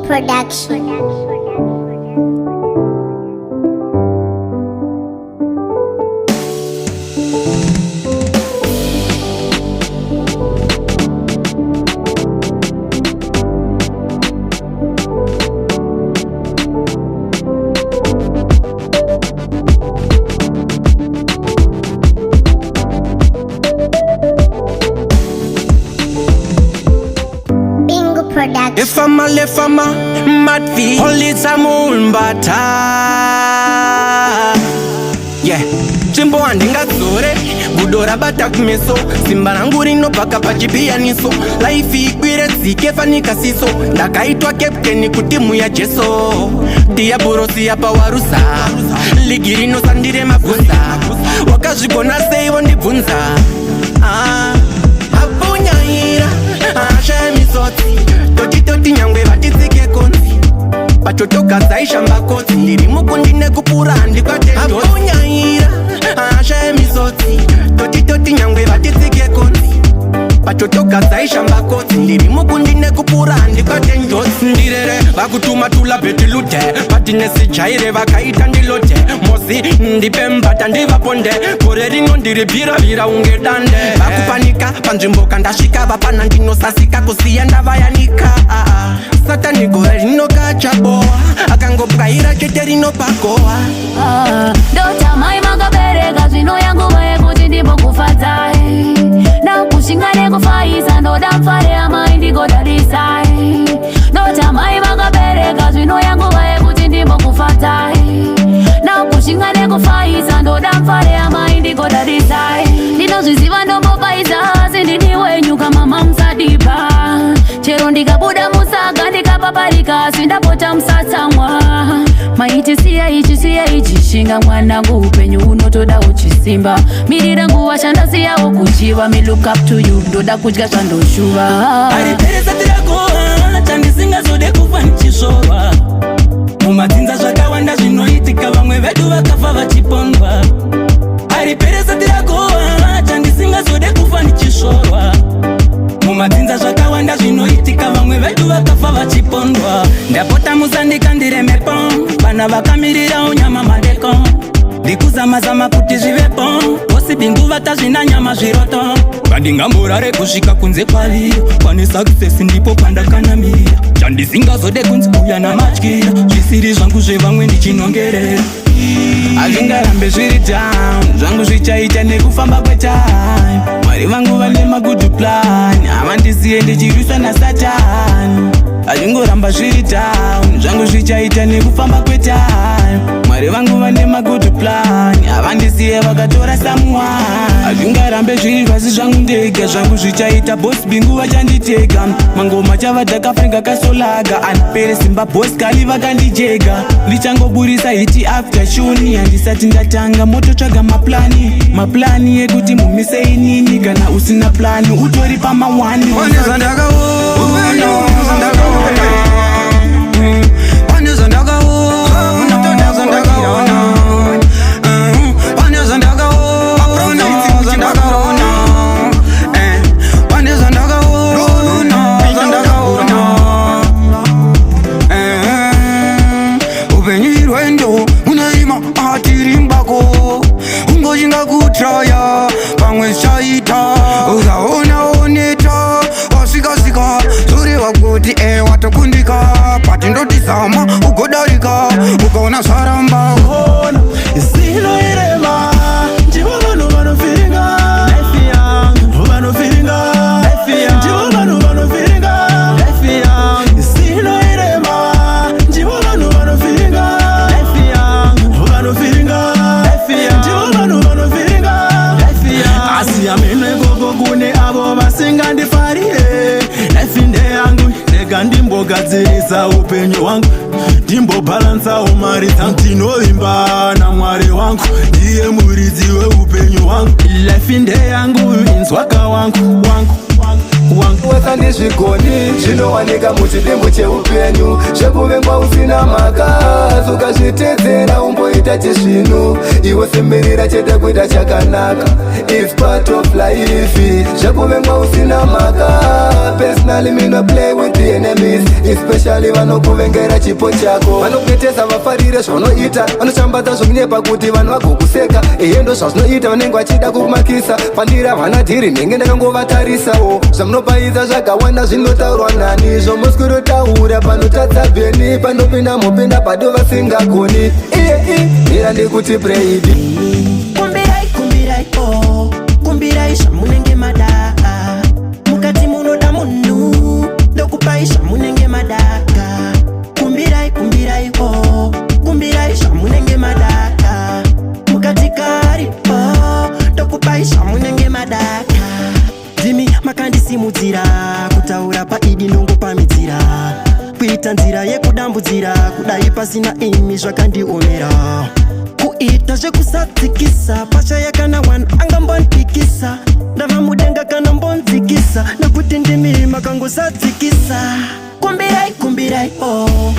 Production. If I'm a mad fee, only Samuel Mbata. Yeah, Jimbo andinga zore, Budora bata kumeso, Simba nanguri no paka pachipia niso. Life ikwire zike fanika siso, ndakaitwa captain kutimu ya jeso. Dia burosi ya pawarusa, ligiri no sandire mafusa. Wakajikona sei wondibunza. Abunya hira, ashemi soti. Toti nyangwe vatitsike konzi pachotoka zaisha mbakotsi ndiri mukundine kupura handikate abonyaira asha emisotsi toti nyangwe vatitsike konzi pachotoka zaisha mbakotsi ndiri mukundine kupura handikate njotsi ndirere vakutuma tula betilute patinesi jaire vakaita ndilote mosi ndipe mbata ndivaponde kore rino ndiri bhiravira unge dande vakupanika panzvimbo kandasvika vapana ndinosasika kusiya ndavayanika Satani gore rino kachaboa akangopwaira chete rino pakoa Dota mai makabereka zvino yangu vaye kuti ndibokufadzai Nakushingane kufaiza ndoda mfare amai ndigodadisai Dota mai makabereka zvino yangu vaye kuti ndibokufadzai Nakushingane kufaiza ndoda mfare amai ndigodadisai Ndinozviziva ndombopaiza sindini wenyu kama mamsadipa Chero ndikabuda musaga ndikapaparika sindapota msatsamwa Maiti siya ichi shinga mwanangu upenyu unotoda uchisimba Mirira nguwa shandasiyawo kuchiva Me look up to you ndoda kudya zvandoshuva Ariperesa tiragoa chandisinga zode kufa nichisova Mumadzinza zvakawanda zvinoitika vamwe vedu vakafa vachipondwa Ariperesa tiragoa chandisinga zode kufa nichisova Mumadzinza zvakawanda zvinoitika vamwe vedu vakafa vachipondwa Ndapota musandika ndiremepo vana vakamirira unyama madeko Ndikuzamazama kuti zvivepo Bosi bingu vatazvina nyama zviroto Vandingamborare kusvika kunze kwavira Pane success ndipo pandakanamira Chandisingazode kunzi uya namatyira Zvisiri zvangu zvevamwe ndichinongerera Azvingarambe zviri down Zvangu zvichaita nekufamba kwetime Mwari vangu vane magood plan Havandisiye ndichirwiswa naSatan Azvingoramba zviri down Zvangu zvichaita nekufamba kwetime Mwari vangu vane magood plan Havandisiye vakatora someone Azvingarambe zviri pasi zvangu ndega Zvangu zvichaita boss bingu vachanditega Mangoma chavadhakafenga kasolaga Anpere simba boss kali vakandijega Vichangoburisa hiti after shuni Handisati ndatanga mototsvaga maplani ekuti mumise inini Kana usina plani utori pamawani Zama ugodarika ukaona saramba Zino irema Njivo vano firinga Life young Vano firinga Life young Njivo vano firinga Life young Zino irema Njivo vano firinga Life young Vano firinga Life young Njivo vano firinga Life young Asi amenwe koko kune avo vasinga ndifarire Life inde yangu Nega ndimbogadzirisa upenyu wangu Ndimbo balansa umari ndinoimba na Mwari wangu Ndiye muridzi weupenyu wangu Life inde yangu inzwaka wangu wesa ndizvigoni zvinowanika muchidimbu cheupenyu zvekuvengwa usina makazi ukazvitedzera umboita chizvinu iwe simirira chete kuita chakanaka It's part of life zvekuvengwa usina maka personally me no play with the enemies especially vanokuvengera chipo chako vanoketesa vafarire zvaunoita vanoshambadza zvokunyepa kuti vanhu vagokuseka endo zvazvinoita vanenge vachida kumakisa pandira vana dhiri nenge ndakangovatarisawo zvamunopaidza zvakawanda zvinotaurwa nani zvomusikurotaura panotadza bheni panopinda mupinda pado vasingagoni ira ndikuti preidi kumbirai kumbirai oh kumbirai zvamunenge mada mukati munoda munhu ndokupai zvamunenge madaka kumbirai kumbirai oh kumbirai zvamunenge madaka mukati karipo ndokupai zvamunenge madaka ndimi makandisimudzira kutaura paidi ndongopamidzira kuita nzira yekudambudzira kudai pasina imi zvakandiomera kuita zvekusadzikisa pashaya kana wani angambondikisa ndava mudenga kana mbonzikisa nekuti ndimi makangosadzikisa kumbirai kumbirai oh